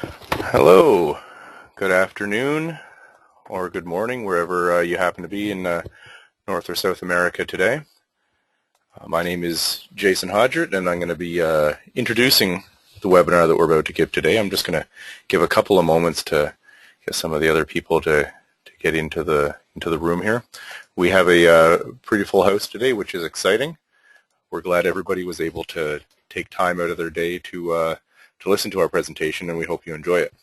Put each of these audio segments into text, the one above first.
Hello, good afternoon, or good morning, wherever you happen to be in North or South America today. My name is Jason Hodgert, and I'm going to be introducing the webinar that we're about to give today. I'm just going to give a couple of moments to get some of the other people to get into the room here. We have a pretty full house today, which is exciting. We're glad everybody was able to take time out of their day to listen to our presentation, and we hope you enjoy it.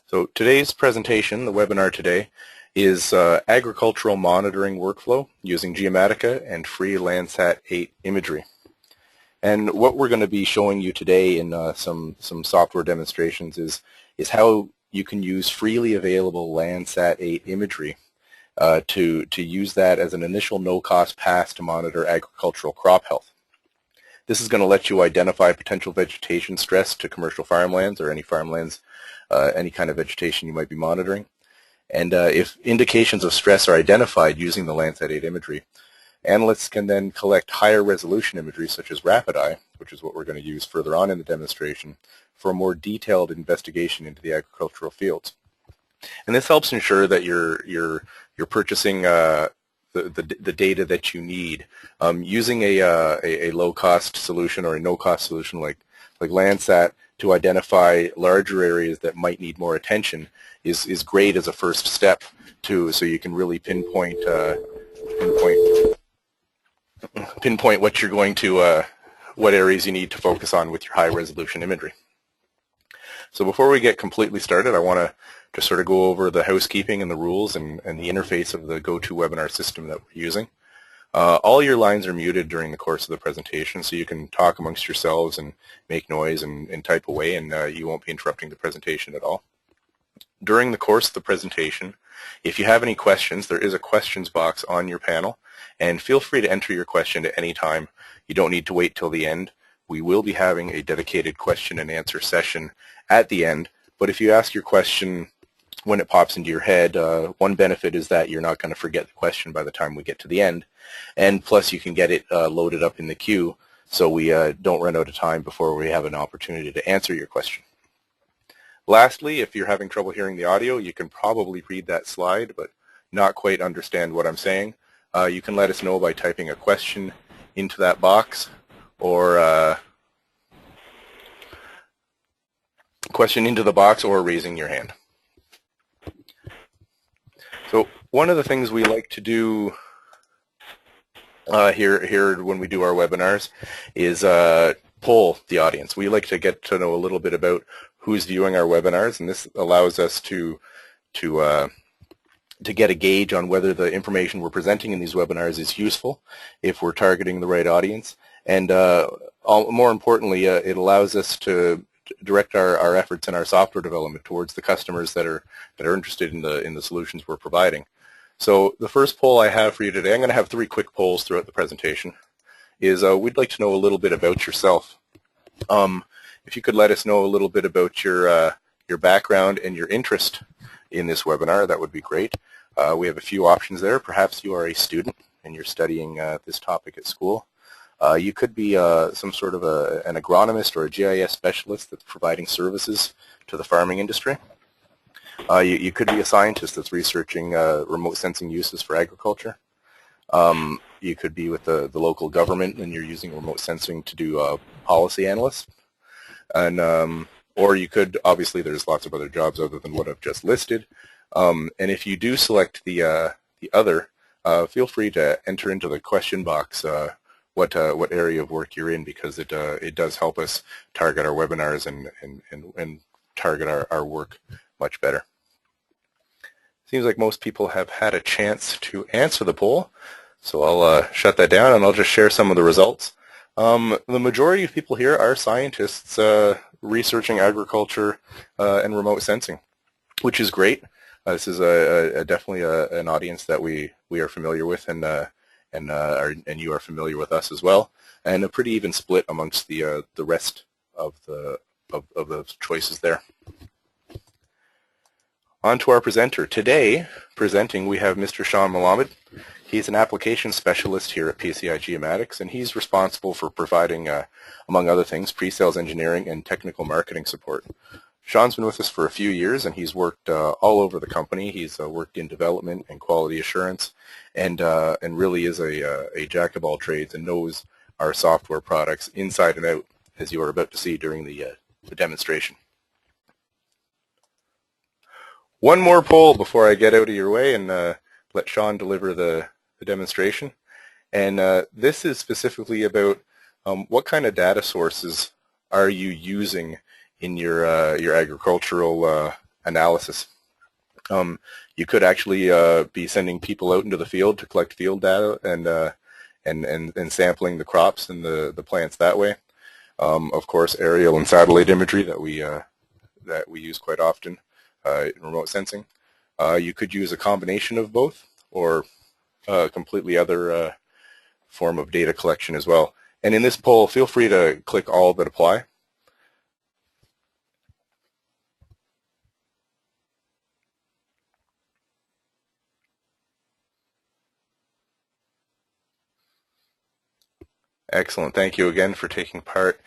So today's presentation, the webinar today, is agricultural monitoring workflow using Geomatica and free Landsat 8 imagery. And what we're going to be showing you today in some software demonstrations is how you can use freely available Landsat 8 imagery to use that as an initial no-cost pass to monitor agricultural crop health. This is going to let you identify potential vegetation stress to commercial farmlands or any farmlands, any kind of vegetation you might be monitoring. And if indications of stress are identified using the Landsat 8 imagery, analysts can then collect higher resolution imagery such as rapid eye, which is what we're going to use further on in the demonstration, for a more detailed investigation into the agricultural fields. And this helps ensure that you're purchasing the data that you need. Using a low-cost solution or a no-cost solution like Landsat to identify larger areas that might need more attention is great as a first step so you can really pinpoint what you're going to what areas you need to focus on with your high-resolution imagery. So before we get completely started, I want to just sort of go over the housekeeping and the rules and the interface of the GoToWebinar system that we're using. All your lines are muted during the course of the presentation, so you can talk amongst yourselves and make noise and type away, and you won't be interrupting the presentation at all. During the course of the presentation, if you have any questions, there is a questions box on your panel, and feel free to enter your question at any time. You don't need to wait till the end. We will be having a dedicated question and answer session at the end, but if you ask your question when it pops into your head, one benefit is that you're not going to forget the question by the time we get to the end, and plus you can get it loaded up in the queue so we don't run out of time before we have an opportunity to answer your question. Lastly, if you're having trouble hearing the audio, you can probably read that slide but not quite understand what I'm saying. You can let us know by typing a question into that box or question into the box or raising your hand. So one of the things we like to do here when we do our webinars is poll the audience. We like to get to know a little bit about who's viewing our webinars, and this allows us to get a gauge on whether the information we're presenting in these webinars is useful, if we're targeting the right audience, and more importantly, it allows us to direct our efforts and our software development towards the customers that are interested in the solutions we're providing. So the first poll I have for you today, I'm going to have 3 quick polls throughout the presentation, is we'd like to know a little bit about yourself. If you could let us know a little bit about your background and your interest in this webinar, that would be great. We have a few options there. Perhaps you are a student and you're studying this topic at school. You could be some sort of an agronomist or a GIS specialist that's providing services to the farming industry. You could be a scientist that's researching remote sensing uses for agriculture. You could be with the local government and you're using remote sensing to do policy analyst. And or you could, obviously there's lots of other jobs other than what I've just listed. And if you do select the other, feel free to enter into the question box what area of work you're in, because it does help us target our webinars and target our work much better. Seems like most people have had a chance to answer the poll, so I'll shut that down and I'll just share some of the results. The majority of people here are scientists researching agriculture and remote sensing, which is great. This is definitely an audience that we are familiar with, and you are familiar with us as well, and a pretty even split amongst the rest of the choices there. On to our presenter. Today, presenting, we have Mr. Shaun Malamud. He's an application specialist here at PCI Geomatics, and he's responsible for providing, among other things, pre-sales engineering and technical marketing support. Shaun's been with us for a few years, and he's worked all over the company. He's worked in development and quality assurance, and really is a jack of all trades and knows our software products inside and out, as you are about to see during the demonstration. One more poll before I get out of your way and let Shaun deliver the demonstration. And this is specifically about what kind of data sources are you using in your agricultural analysis. You could actually be sending people out into the field to collect field data and sampling the crops and the plants that way. Of course, aerial and satellite imagery that we use quite often in remote sensing. You could use a combination of both, or a completely other form of data collection as well. And in this poll, feel free to click all that apply. Excellent. Thank you again for taking part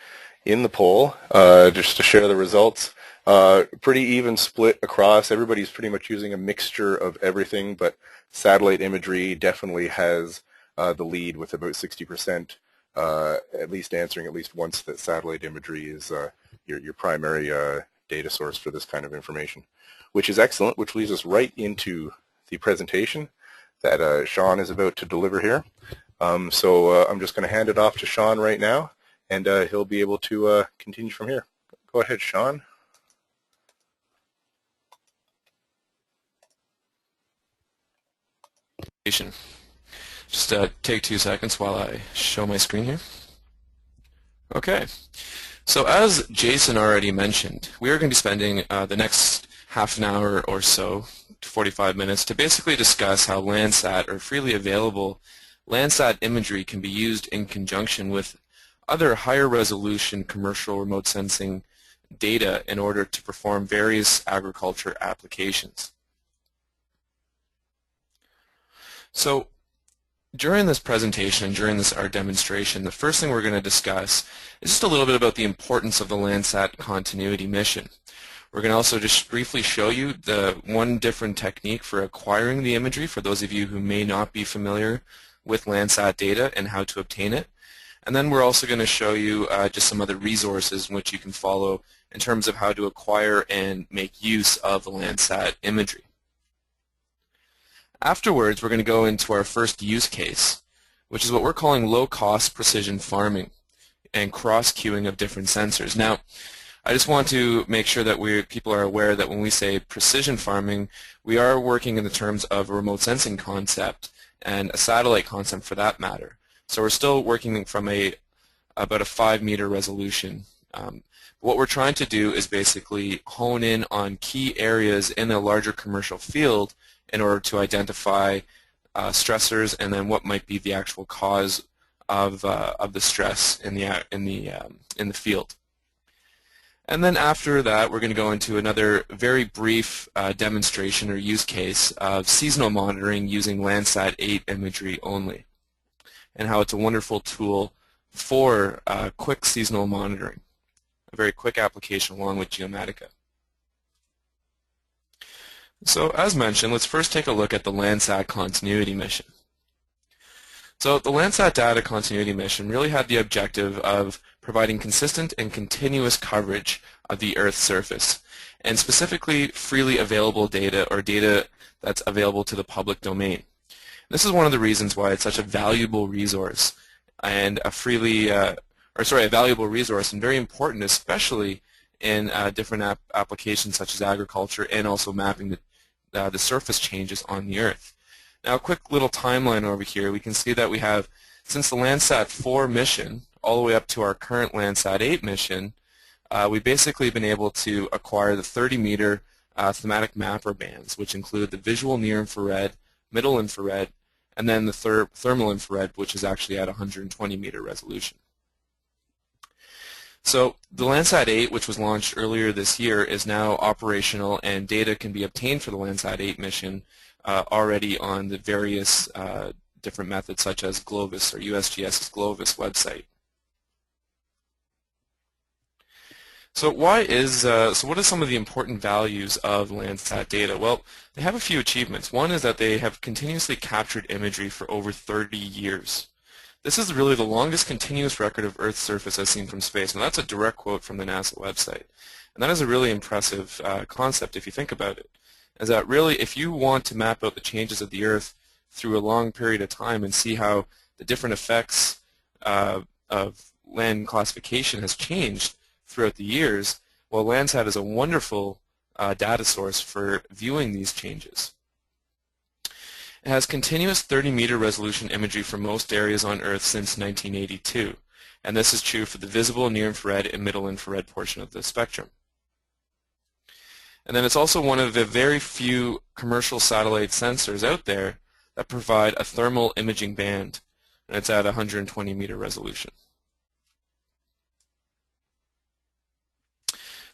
in the poll. Just to share the results, pretty even split across. Everybody's pretty much using a mixture of everything, but satellite imagery definitely has the lead with about 60%, at least answering at least once that satellite imagery is your primary data source for this kind of information, which is excellent, which leads us right into the presentation that Shaun is about to deliver here. So I'm just going to hand it off to Shaun right now, and he'll be able to continue from here. Go ahead, Shaun. Just take 2 seconds while I show my screen here. Okay, so as Jason already mentioned, we are going to be spending the next half an hour or so, 45 minutes, to basically discuss how Landsat, or freely available Landsat imagery, can be used in conjunction with other higher resolution commercial remote sensing data in order to perform various agriculture applications. So during this presentation, during our demonstration, the first thing we're going to discuss is just a little bit about the importance of the Landsat continuity mission. We're going to also just briefly show you the one different technique for acquiring the imagery for those of you who may not be familiar with Landsat data and how to obtain it. And then we're also going to show you just some other resources in which you can follow in terms of how to acquire and make use of the Landsat imagery. Afterwards, we're going to go into our first use case, which is what we're calling low-cost precision farming and cross-cueing of different sensors. Now, I just want to make sure that people are aware that when we say precision farming, we are working in the terms of a remote sensing concept and a satellite concept for that matter. So we're still working from about a 5-meter resolution. What we're trying to do is basically hone in on key areas in a larger commercial field in order to identify stressors and then what might be the actual cause of the stress in the field. And then after that, we're going to go into another very brief demonstration or use case of seasonal monitoring using Landsat 8 imagery only, and how it's a wonderful tool for quick seasonal monitoring, a very quick application along with Geomatica. So as mentioned, let's first take a look at the Landsat continuity mission. So the Landsat data continuity mission really had the objective of providing consistent and continuous coverage of the Earth's surface, and specifically freely available data, or data that's available to the public domain. This is one of the reasons why it's such a valuable resource, and a valuable resource, and very important, especially in different applications such as agriculture, and also mapping the surface changes on the Earth. Now, a quick little timeline over here. We can see that we have, since the Landsat 4 mission, all the way up to our current Landsat 8 mission, we've basically been able to acquire the 30-meter thematic mapper bands, which include the visual near-infrared, middle infrared, and then the thermal infrared, which is actually at 120-meter resolution. So the Landsat 8, which was launched earlier this year, is now operational, and data can be obtained for the Landsat 8 mission already on the various different methods such as Glovis, or USGS's Glovis website. So what are some of the important values of Landsat data? Well, they have a few achievements. One is that they have continuously captured imagery for over 30 years. This is really the longest continuous record of Earth's surface as seen from space, and that's a direct quote from the NASA website. And that is a really impressive concept if you think about it, is that really if you want to map out the changes of the Earth through a long period of time and see how the different effects of land classification has changed throughout the years, well, Landsat is a wonderful data source for viewing these changes. It has continuous 30-meter resolution imagery for most areas on Earth since 1982, and this is true for the visible, near-infrared, and middle-infrared portion of the spectrum. And then it's also one of the very few commercial satellite sensors out there that provide a thermal imaging band, and it's at 120-meter resolution.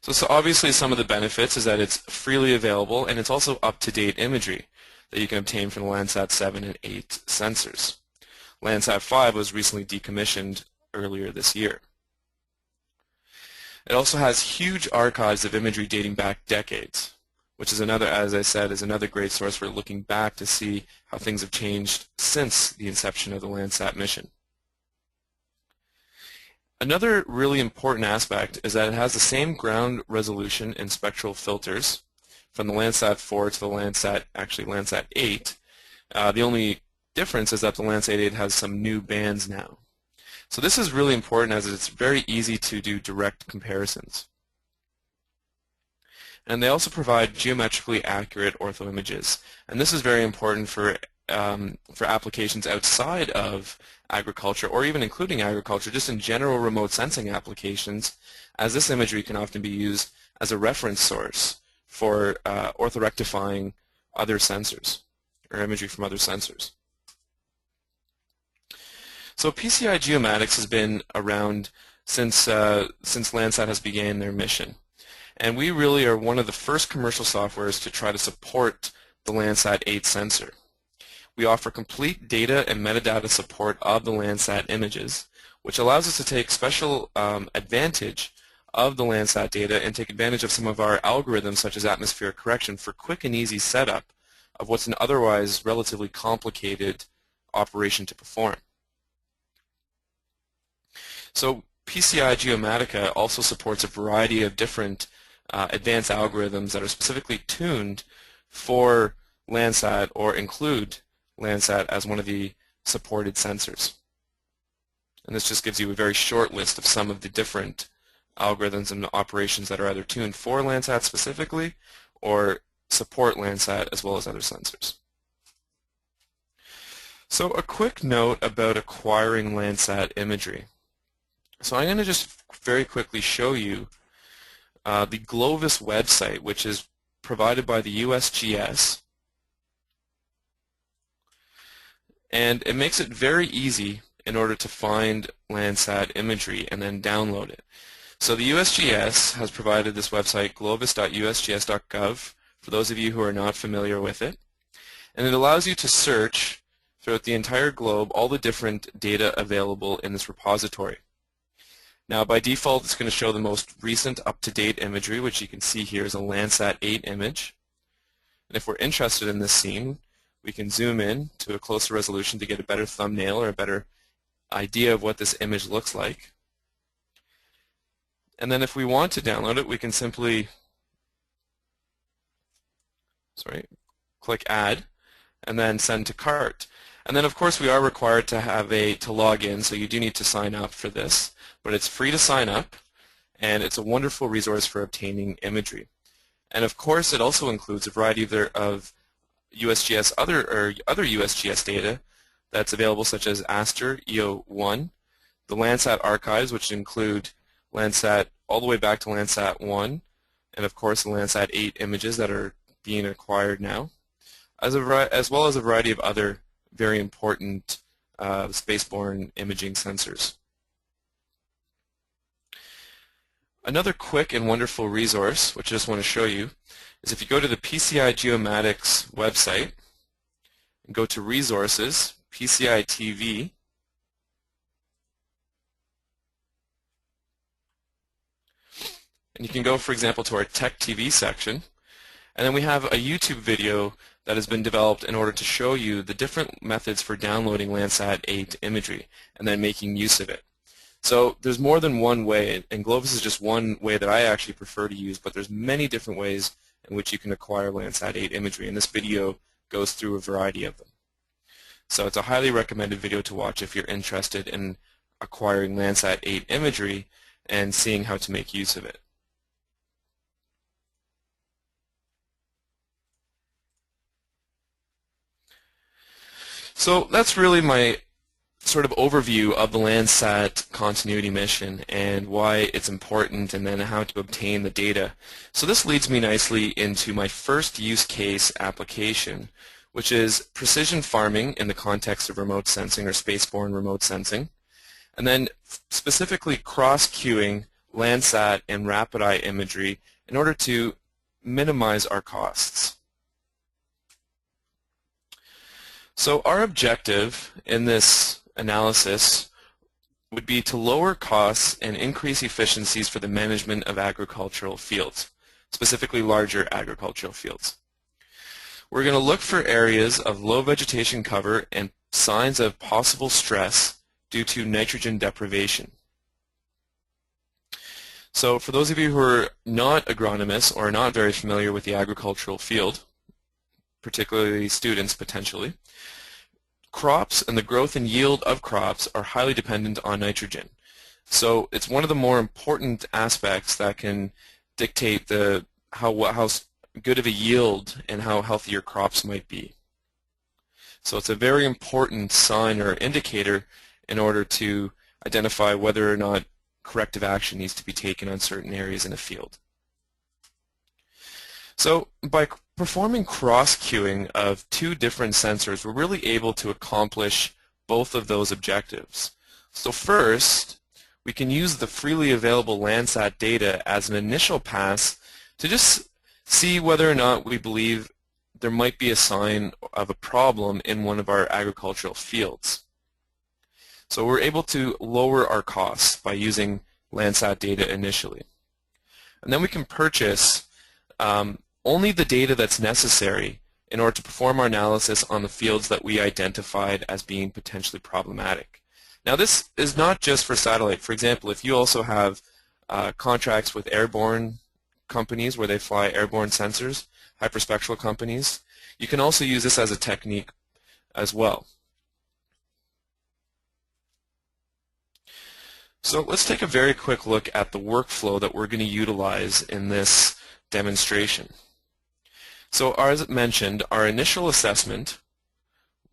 So obviously some of the benefits is that it's freely available and it's also up-to-date imagery that you can obtain from the Landsat 7 and 8 sensors. Landsat 5 was recently decommissioned earlier this year. It also has huge archives of imagery dating back decades, which is another, as I said, is another great source for looking back to see how things have changed since the inception of the Landsat mission. Another really important aspect is that it has the same ground resolution and spectral filters from the Landsat 4 to the Landsat 8. The only difference is that the Landsat 8 has some new bands now. So this is really important as it's very easy to do direct comparisons. And they also provide geometrically accurate ortho images. And this is very important for applications outside of agriculture, or even including agriculture, just in general remote sensing applications, as this imagery can often be used as a reference source for orthorectifying other sensors, or imagery from other sensors. So PCI geomatics has been around since Landsat has began their mission. And we really are one of the first commercial softwares to try to support the Landsat 8 sensor. We offer complete data and metadata support of the Landsat images, which allows us to take special advantage of the Landsat data and take advantage of some of our algorithms such as atmospheric correction for quick and easy setup of what's an otherwise relatively complicated operation to perform. So PCI Geomatica also supports a variety of different advanced algorithms that are specifically tuned for Landsat or include Landsat as one of the supported sensors. And this just gives you a very short list of some of the different algorithms and operations that are either tuned for Landsat specifically or support Landsat as well as other sensors. So a quick note about acquiring Landsat imagery. So I'm going to just very quickly show you the Glovis website, which is provided by the USGS. And it makes it very easy in order to find Landsat imagery and then download it. So the USGS has provided this website, glovis.usgs.gov, for those of you who are not familiar with it. And it allows you to search throughout the entire globe all the different data available in this repository. Now by default it's going to show the most recent up-to-date imagery, which you can see here is a Landsat 8 image. And if we're interested in this scene, we can zoom in to a closer resolution to get a better thumbnail or a better idea of what this image looks like. And then if we want to download it, we can simply click Add and then Send to Cart. And then of course we are required to log in, so you do need to sign up for this. But it's free to sign up, and it's a wonderful resource for obtaining imagery. And of course it also includes a variety of USGS other USGS data that's available, such as Aster EO1, the Landsat archives, which include Landsat all the way back to Landsat 1, and of course the Landsat 8 images that are being acquired now, as well as a variety of other very important spaceborne imaging sensors. Another quick and wonderful resource, which I just want to show you, is if you go to the PCI Geomatics website and go to Resources, PCI TV, And you can go, for example, to our Tech TV section, and then we have a YouTube video that has been developed in order to show you the different methods for downloading Landsat 8 imagery and then making use of it. So there's more than one way, and Glovis is just one way that I actually prefer to use, but there's many different ways in which you can acquire Landsat 8 imagery, and this video goes through a variety of them. So it's a highly recommended video to watch if you're interested in acquiring Landsat 8 imagery and seeing how to make use of it. So that's really my sort of overview of the Landsat continuity mission and why it's important, and then how to obtain the data. So this leads me nicely into my first use case application, which is precision farming in the context of remote sensing or spaceborne remote sensing, and then specifically cross-queuing Landsat and rapid eye imagery in order to minimize our costs. So our objective in this analysis would be to lower costs and increase efficiencies for the management of agricultural fields, specifically larger agricultural fields. We're going to look for areas of low vegetation cover and signs of possible stress due to nitrogen deprivation. So for those of you who are not agronomists or not very familiar with the agricultural field, particularly students potentially, crops and the growth and yield of crops are highly dependent on nitrogen. So it's one of the more important aspects that can dictate how good of a yield and how healthy your crops might be. So it's a very important sign or indicator in order to identify whether or not corrective action needs to be taken on certain areas in a field. So by performing cross-queuing of two different sensors, we're really able to accomplish both of those objectives. So first, we can use the freely available Landsat data as an initial pass to just see whether or not we believe there might be a sign of a problem in one of our agricultural fields. So we're able to lower our costs by using Landsat data initially. And then we can purchase only the data that's necessary in order to perform our analysis on the fields that we identified as being potentially problematic. Now this is not just for satellite. For example, if you also have contracts with airborne companies where they fly airborne sensors, hyperspectral companies, you can also use this as a technique as well. So let's take a very quick look at the workflow that we're going to utilize in this demonstration. So as mentioned, our initial assessment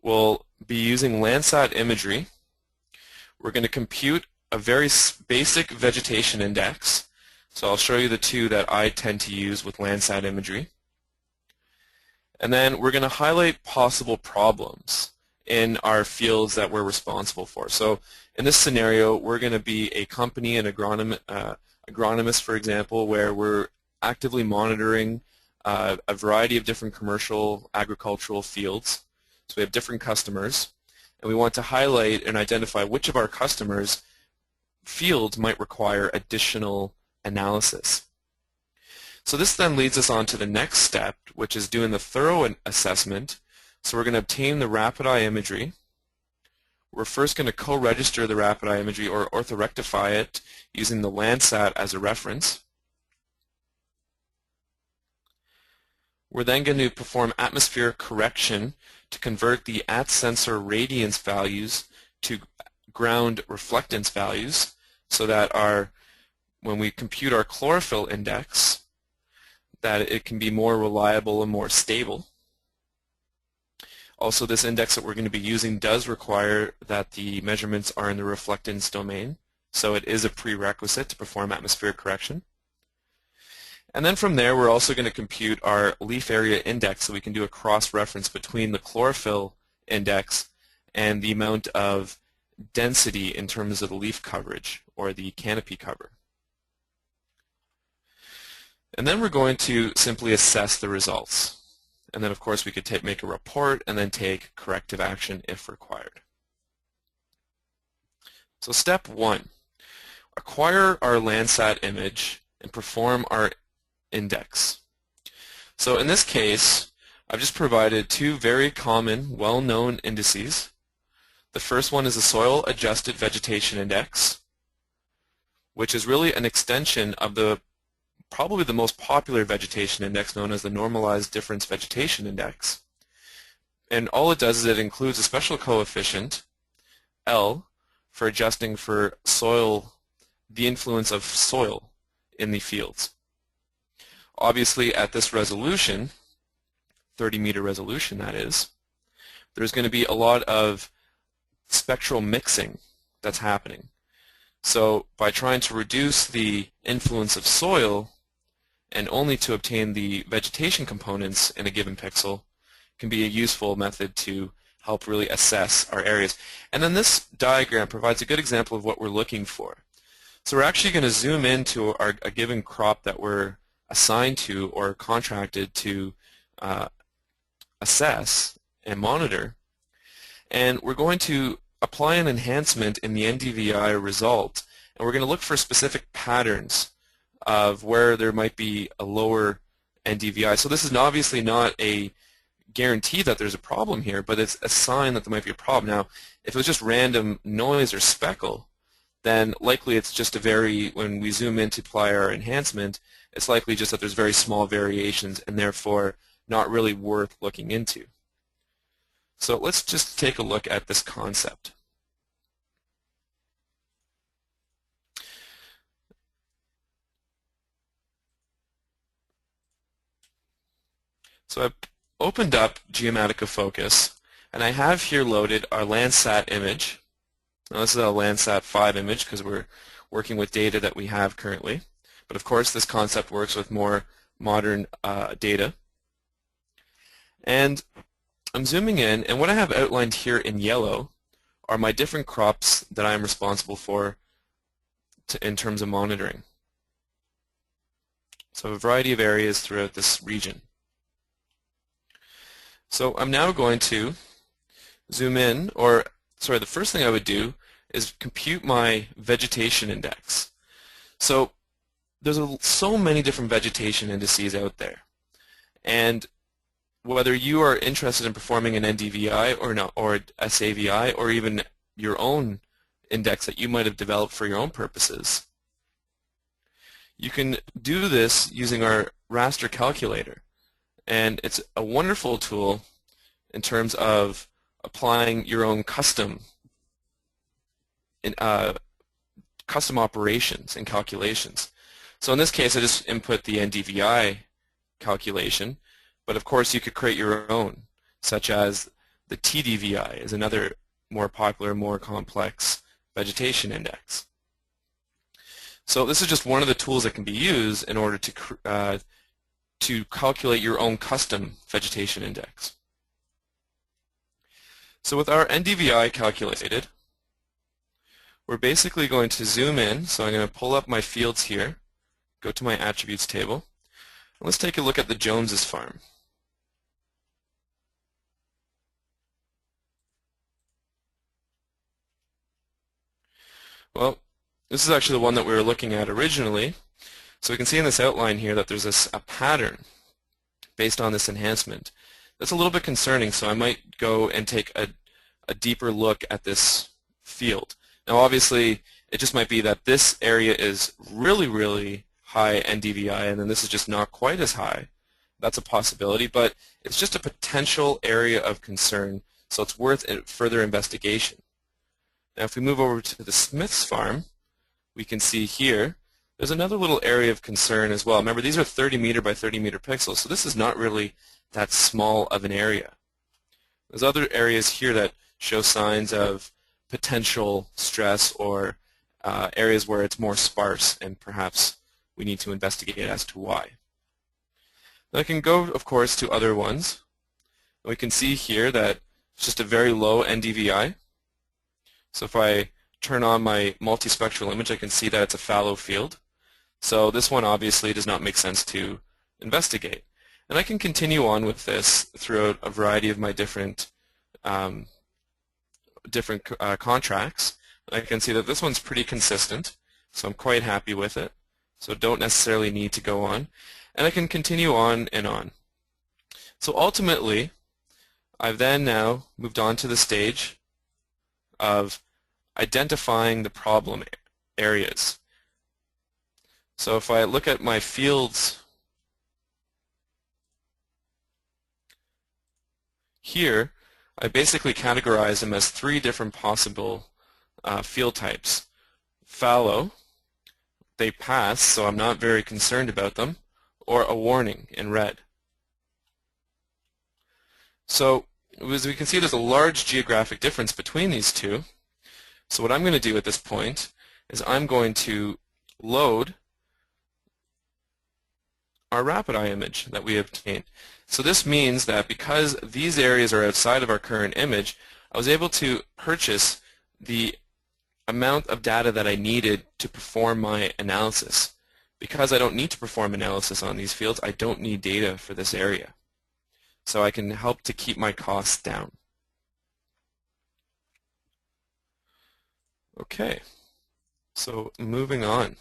will be using Landsat imagery. We're going to compute a very basic vegetation index. So I'll show you the two that I tend to use with Landsat imagery. And then we're going to highlight possible problems in our fields that we're responsible for. So in this scenario, we're going to be a company, an agronomist, for example, where we're actively monitoring a variety of different commercial agricultural fields. So we have different customers, and we want to highlight and identify which of our customers' fields might require additional analysis. So this then leads us on to the next step, which is doing the thorough assessment. So we're going to obtain the rapid eye imagery. We're first going to co-register the rapid eye imagery or orthorectify it using the Landsat as a reference. We're then going to perform atmospheric correction to convert the at-sensor radiance values to ground reflectance values so that when we compute our chlorophyll index, that it can be more reliable and more stable. Also, this index that we're going to be using does require that the measurements are in the reflectance domain, so it is a prerequisite to perform atmospheric correction. And then from there, we're also going to compute our leaf area index so we can do a cross-reference between the chlorophyll index and the amount of density in terms of the leaf coverage or the canopy cover. And then we're going to simply assess the results. And then, of course, we could make a report and then take corrective action if required. So step one, acquire our Landsat image and perform our index. So in this case, I've just provided two very common, well-known indices. The first one is the Soil Adjusted Vegetation Index, which is really an extension of probably the most popular vegetation index known as the Normalized Difference Vegetation Index. And all it does is it includes a special coefficient, L, for adjusting for soil, the influence of soil in the fields. Obviously at this resolution, 30-meter resolution that is, there's going to be a lot of spectral mixing that's happening. So by trying to reduce the influence of soil and only to obtain the vegetation components in a given pixel can be a useful method to help really assess our areas. And then this diagram provides a good example of what we're looking for. So we're actually going to zoom into a given crop that we're assigned to or contracted to assess and monitor, and we're going to apply an enhancement in the NDVI result, and we're going to look for specific patterns of where there might be a lower NDVI. So this is obviously not a guarantee that there's a problem here, but it's a sign that there might be a problem. Now, if it was just random noise or speckle, then likely it's just when we zoom in to apply our enhancement, it's likely just that there's very small variations and therefore not really worth looking into. So let's just take a look at this concept. So I've opened up Geomatica Focus, and I have here loaded our Landsat image. Now this is a Landsat 5 image because we're working with data that we have currently. But of course this concept works with more modern data. And I'm zooming in, and what I have outlined here in yellow are my different crops that I'm responsible for in terms of monitoring. So a variety of areas throughout this region. So I'm now going to zoom in, or sorry, the first thing I would do is compute my vegetation index. So there's so many different vegetation indices out there, and whether you are interested in performing an NDVI or not, or SAVI, or even your own index that you might have developed for your own purposes, you can do this using our Raster Calculator. And it's a wonderful tool in terms of applying your own custom operations and calculations. So in this case, I just input the NDVI calculation, but of course you could create your own, such as the TDVI is another more popular, more complex vegetation index. So this is just one of the tools that can be used in order to calculate your own custom vegetation index. So with our NDVI calculated, we're basically going to zoom in. So I'm going to pull up my fields here, go to my attributes table, and let's take a look at the Jones's farm. Well, this is actually the one that we were looking at originally. So we can see in this outline here that there's a pattern based on this enhancement. That's a little bit concerning, so I might go and take a deeper look at this field. Now obviously it just might be that this area is really, really high NDVI and then this is just not quite as high. That's a possibility, but it's just a potential area of concern, so it's worth further investigation. Now if we move over to the Smith's farm, we can see here there's another little area of concern as well. Remember, these are 30 meter by 30 meter pixels, so this is not really that small of an area. There's other areas here that show signs of potential stress or areas where it's more sparse, and perhaps we need to investigate as to why. Now I can go, of course, to other ones. We can see here that it's just a very low NDVI. So if I turn on my multispectral image, I can see that it's a fallow field. So this one obviously does not make sense to investigate. And I can continue on with this throughout a variety of my different contracts. I can see that this one's pretty consistent, so I'm quite happy with it. so don't necessarily need to go on. And I can continue on and on. So ultimately, I've then now moved on to the stage of identifying the problem areas. So if I look at my fields here, I basically categorize them as 3 different possible field types. Fallow, they pass, so I'm not very concerned about them, or a warning in red. So as we can see, there's a large geographic difference between these two. So what I'm going to do at this point is I'm going to load our RapidEye image that we obtained. So this means that because these areas are outside of our current image, I was able to purchase the amount of data that I needed to perform my analysis. Because I don't need to perform analysis on these fields, I don't need data for this area. So I can help to keep my costs down. Okay, so moving on.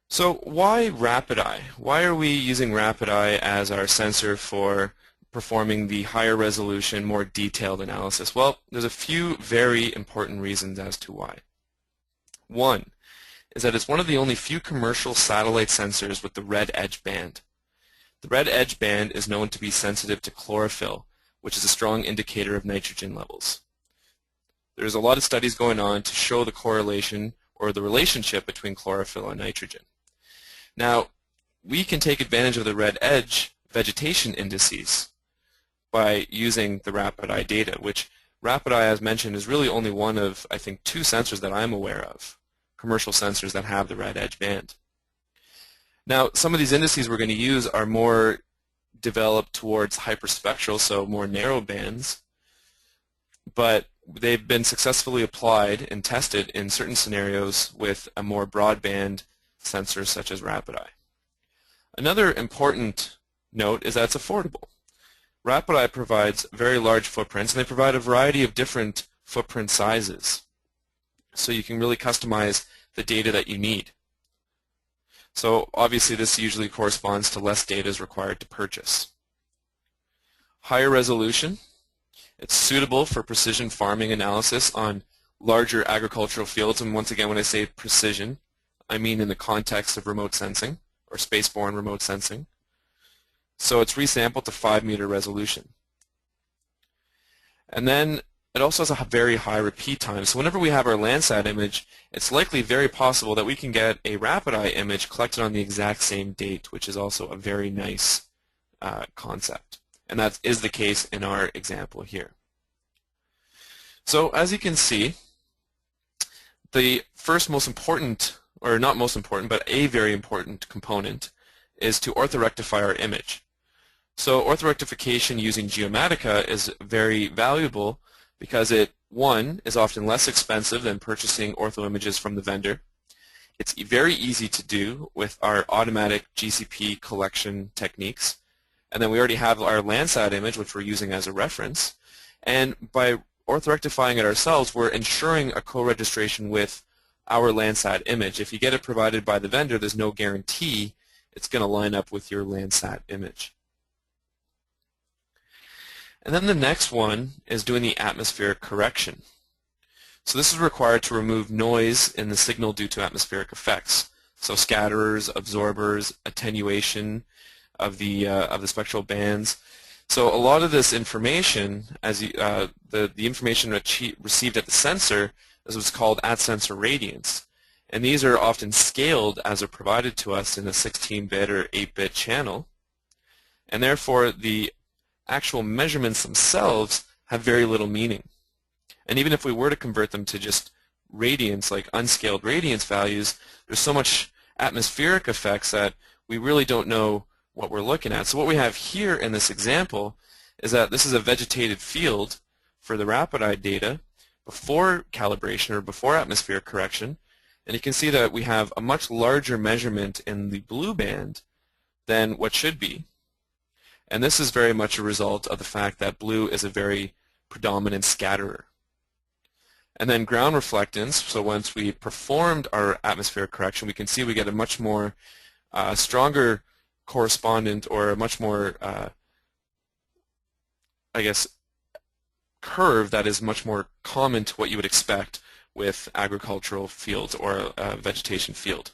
So why RapidEye? Why are we using RapidEye as our sensor for performing the higher resolution, more detailed analysis? Well, there's a few very important reasons as to why. One is that it's one of the only few commercial satellite sensors with the red edge band. The red edge band is known to be sensitive to chlorophyll, which is a strong indicator of nitrogen levels. There's a lot of studies going on to show the correlation or the relationship between chlorophyll and nitrogen. Now, we can take advantage of the red edge vegetation indices by using the RapidEye data, which RapidEye, as mentioned, is really only one of, I think, 2 sensors that I'm aware of, commercial sensors that have the red edge band. Now, some of these indices we're going to use are more developed towards hyperspectral, so more narrow bands, but they've been successfully applied and tested in certain scenarios with a more broadband sensor such as RapidEye. Another important note is that it's affordable. RapidEye provides very large footprints, and they provide a variety of different footprint sizes, so you can really customize the data that you need. So obviously this usually corresponds to less data is required to purchase. Higher resolution. It's suitable for precision farming analysis on larger agricultural fields, and once again when I say precision, I mean in the context of remote sensing or spaceborne remote sensing. So it's resampled to 5-meter resolution. And then it also has a very high repeat time. So whenever we have our Landsat image, it's likely very possible that we can get a RapidEye image collected on the exact same date, which is also a very nice concept. And that is the case in our example here. So as you can see, the first most important, or not most important, but a very important component is to orthorectify our image. So orthorectification using Geomatica is very valuable because it, one, is often less expensive than purchasing ortho images from the vendor. It's very easy to do with our automatic GCP collection techniques. And then we already have our Landsat image, which we're using as a reference. And by orthorectifying it ourselves, we're ensuring a co-registration with our Landsat image. If you get it provided by the vendor, there's no guarantee it's going to line up with your Landsat image. And then the next one is doing the atmospheric correction. So this is required to remove noise in the signal due to atmospheric effects. So scatterers, absorbers, attenuation of the spectral bands. So a lot of this information, as the information received at the sensor, is what's called at-sensor radiance. And these are often scaled as are provided to us in a 16-bit or 8-bit channel. And therefore, the actual measurements themselves have very little meaning. And even if we were to convert them to just radiance, like unscaled radiance values, there's so much atmospheric effects that we really don't know what we're looking at. So what we have here in this example is that this is a vegetated field for the RapidEye data before calibration or before atmospheric correction, and you can see that we have a much larger measurement in the blue band than what should be. And this is very much a result of the fact that blue is a very predominant scatterer. And then ground reflectance, so once we performed our atmospheric correction, we can see we get a much more stronger correspondent, or a much more, I guess, curve that is much more common to what you would expect with agricultural fields or a vegetation field.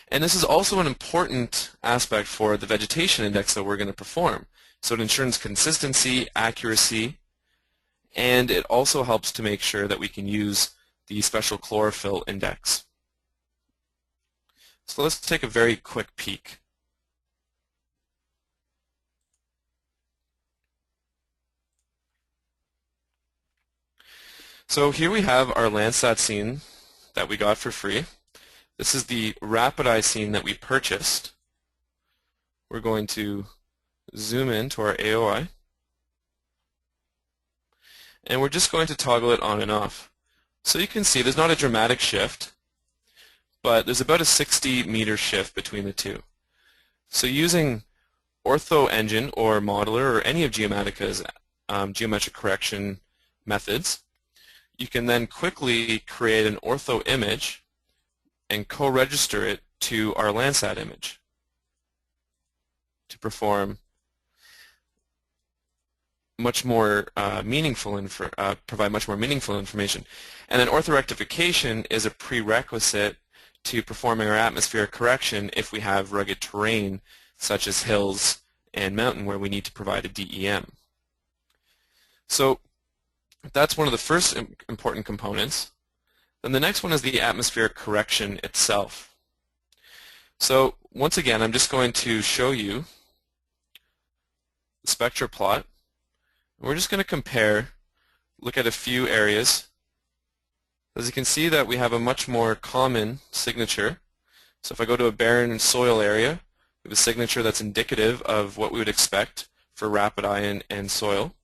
And this is also an important aspect for the vegetation index that we're going to perform. So it ensures consistency, accuracy, and it also helps to make sure that we can use the special chlorophyll index. So let's take a very quick peek. So here we have our Landsat scene that we got for free. This is the rapid eye scene that we purchased. We're going to zoom in to our AOI. And we're just going to toggle it on and off. So you can see there's not a dramatic shift, but there's about a 60-meter shift between the two. So using Ortho Engine or Modeler or any of Geomatica's geometric correction methods, you can then quickly create an ortho image and co-register it to our Landsat image to perform much more provide much more meaningful information. And then orthorectification is a prerequisite to performing our atmospheric correction if we have rugged terrain such as hills and mountain where we need to provide a DEM. So that's one of the first important components. Then the next one is the atmospheric correction itself. So once again, I'm just going to show you the spectra plot. We're just going to compare, look at a few areas. As you can see that we have a much more common signature. So if I go to a barren soil area, we have a signature that's indicative of what we would expect for rapid eye and soil.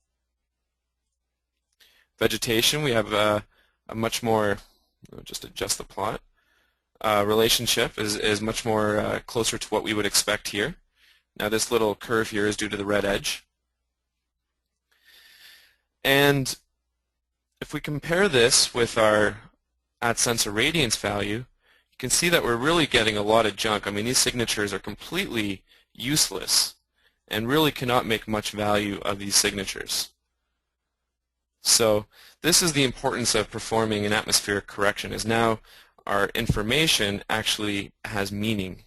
Vegetation, we have a much more, I'll just adjust the plot, relationship is much more closer to what we would expect here. Now this little curve here is due to the red edge. And if we compare this with our at-sensor radiance value, you can see that we're really getting a lot of junk. I mean, these signatures are completely useless and really cannot make much value of these signatures. So this is the importance of performing an atmospheric correction, is now our information actually has meaning.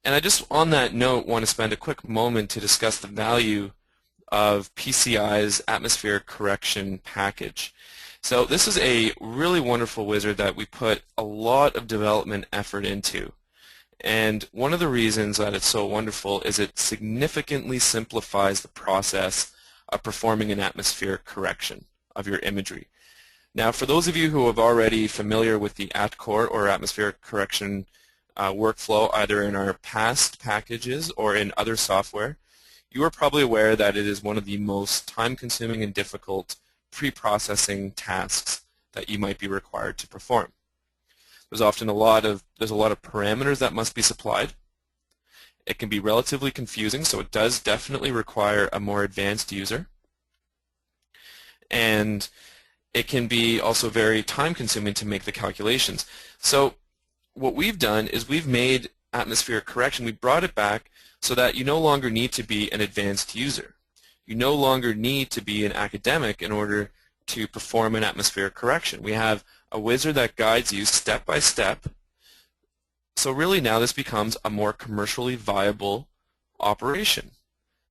And I just, on that note, want to spend a quick moment to discuss the value of PCI's atmospheric correction package. So this is a really wonderful wizard that we put a lot of development effort into. And one of the reasons that it's so wonderful is it significantly simplifies the process of performing an atmospheric correction of your imagery. Now, for those of you who are already familiar with the AtCore or atmospheric correction workflow, either in our past packages or in other software, you are probably aware that it is one of the most time-consuming and difficult pre-processing tasks that you might be required to perform. There's often a lot of parameters that must be supplied. It can be relatively confusing, so it does definitely require a more advanced user. And it can be also very time-consuming to make the calculations. So what we've done is we've made atmospheric correction, we brought it back so that you no longer need to be an advanced user. You no longer need to be an academic in order to perform an atmospheric correction. We have a wizard that guides you step by step. So really now this becomes a more commercially viable operation,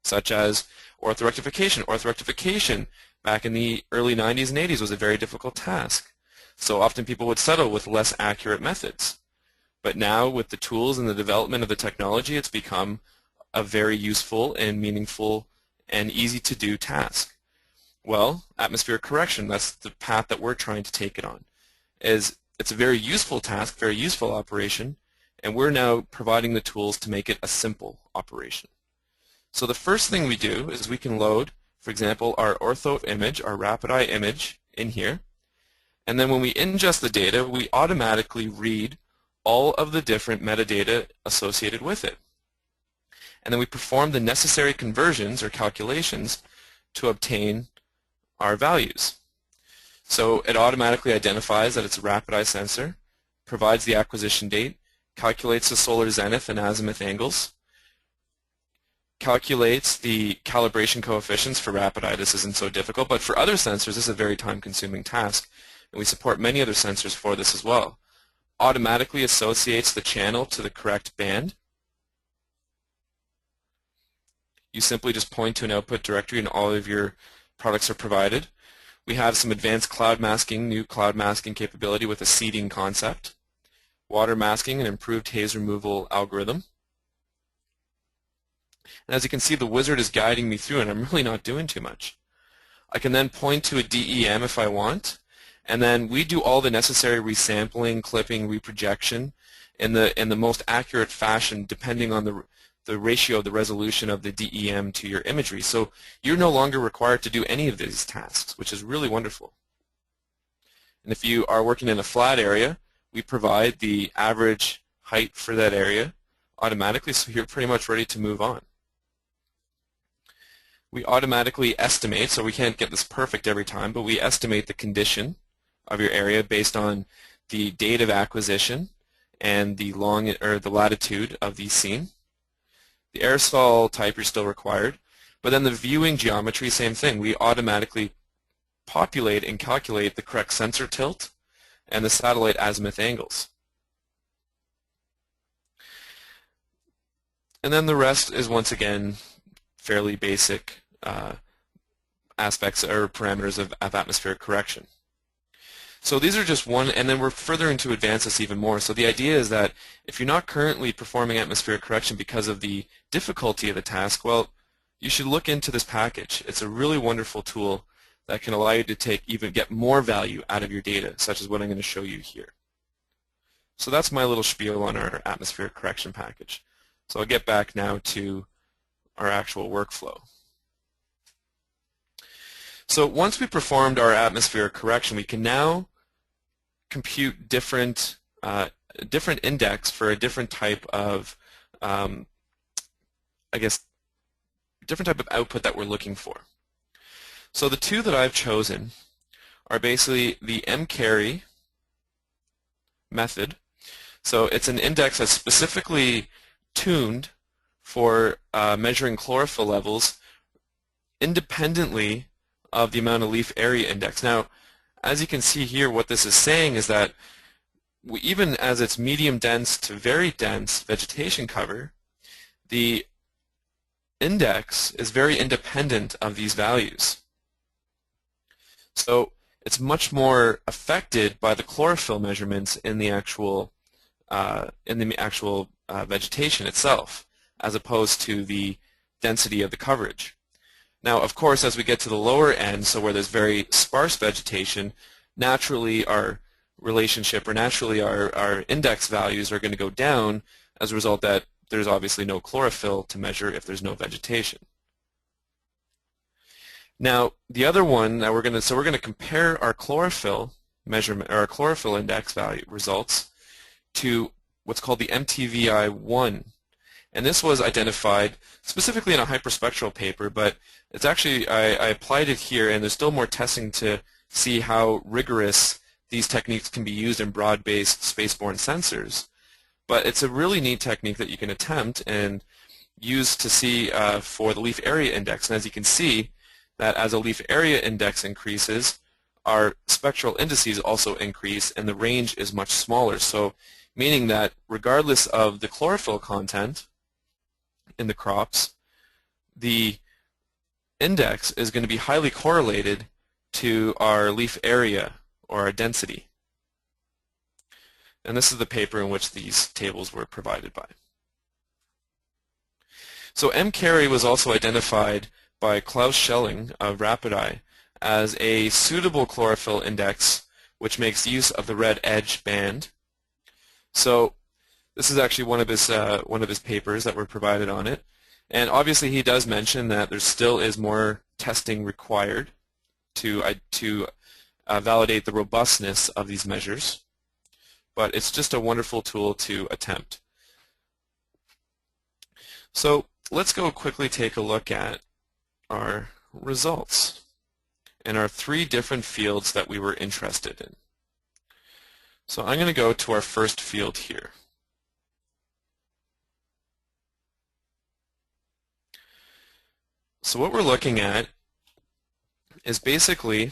such as orthorectification. Orthorectification back in the early 90s and 80s was a very difficult task. So often people would settle with less accurate methods. But now with the tools and the development of the technology, it's become a very useful and meaningful and easy to do task. Well, atmospheric correction, that's the path that we're trying to take it on. It's a very useful task, very useful operation, and we're now providing the tools to make it a simple operation. So the first thing we do is we can load, for example, our ortho image, our rapid eye image in here, and then when we ingest the data, we automatically read all of the different metadata associated with it. And then we perform the necessary conversions or calculations to obtain our values. So it automatically identifies that it's a rapid eye sensor, provides the acquisition date, calculates the solar zenith and azimuth angles, calculates the calibration coefficients for rapid eye. This isn't so difficult, but for other sensors this is a very time-consuming task, and we support many other sensors for this as well. Automatically associates the channel to the correct band. You simply just point to an output directory and all of your products are provided. We have some advanced cloud masking, new cloud masking capability with a seeding concept, water masking, and improved haze removal algorithm. And as you can see, the wizard is guiding me through, and I'm really not doing too much. I can then point to a DEM if I want, and then we do all the necessary resampling, clipping, reprojection in the most accurate fashion depending on the ratio of the resolution of the DEM to your imagery. So you're no longer required to do any of these tasks, which is really wonderful. And if you are working in a flat area, we provide the average height for that area automatically, so you're pretty much ready to move on. We automatically estimate, so we can't get this perfect every time, but we estimate the condition of your area based on the date of acquisition and the latitude of the scene. The aerosol type are still required, but then the viewing geometry, same thing. We automatically populate and calculate the correct sensor tilt and the satellite azimuth angles. And then the rest is once again fairly basic aspects or parameters of atmospheric correction. So these are just one, and then we're furthering to advance this even more. So the idea is that if you're not currently performing atmospheric correction because of the difficulty of the task, well, you should look into this package. It's a really wonderful tool that can allow you to get more value out of your data, such as what I'm going to show you here. So that's my little spiel on our atmospheric correction package. So I'll get back now to our actual workflow. So once we performed our atmospheric correction, we can now compute different index for a different type of, different type of output that we're looking for. So the two that I've chosen are basically the Imagery method. So it's an index that's specifically tuned for measuring chlorophyll levels independently of the amount of leaf area index. Now, as you can see here, what this is saying is that even as it's medium dense to very dense vegetation cover, the index is very independent of these values. So it's much more affected by the chlorophyll measurements in the actual vegetation itself, as opposed to the density of the coverage. Now, of course, as we get to the lower end, so where there's very sparse vegetation, naturally our relationship, or naturally our index values are going to go down as a result that there's obviously no chlorophyll to measure if there's no vegetation. Now, the other one that we're going to compare our chlorophyll measurement, or our chlorophyll index value results, to what's called the MTVI1. And this was identified specifically in a hyperspectral paper, but it's actually, I applied it here, and there's still more testing to see how rigorous these techniques can be used in broad-based spaceborne sensors. But it's a really neat technique that you can attempt and use to see for the leaf area index. And as you can see, that as a leaf area index increases, our spectral indices also increase, and the range is much smaller. So meaning that regardless of the chlorophyll content in the crops, the index is going to be highly correlated to our leaf area or our density. And this is the paper in which these tables were provided by. So Imagery was also identified by Klaus Schelling of Rapid Eye as a suitable chlorophyll index which makes use of the red edge band. So this is actually one of his papers that were provided on it. And obviously he does mention that there still is more testing required to validate the robustness of these measures. But it's just a wonderful tool to attempt. So let's go quickly take a look at our results. and our 3 different fields that we were interested in. So I'm going to go to our first field here. So what we're looking at is basically,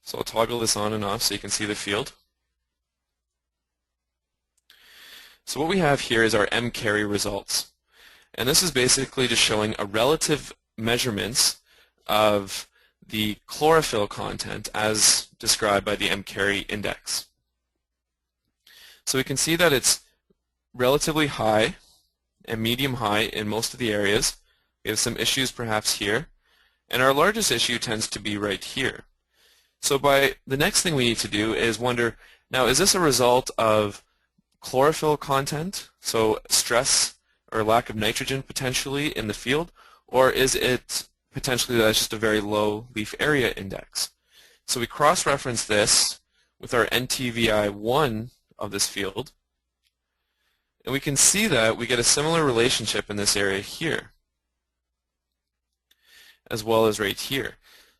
so I'll toggle this on and off so you can see the field. So what we have here is our Imagery results. And this is basically just showing a relative measurements of the chlorophyll content as described by the Imagery Index. So we can see that it's relatively high and medium high in most of the areas. We have some issues perhaps here, and our largest issue tends to be right here. So the next thing we need to do is wonder, now is this a result of chlorophyll content, so stress or lack of nitrogen potentially in the field, or is it potentially that's just a very low leaf area index? So we cross-reference this with our NTVI1 of this field, and we can see that we get a similar relationship in this area here, as well as right here.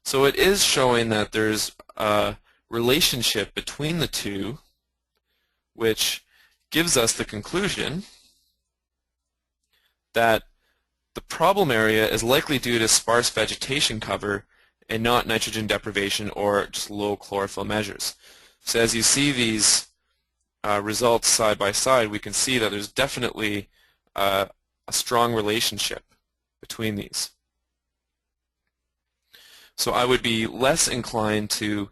So it is showing that there's a relationship between the two, which gives us the conclusion that the problem area is likely due to sparse vegetation cover and not nitrogen deprivation or just low chlorophyll measures. So as you see these results side by side, we can see that there's definitely a strong relationship between these. So I would be less inclined to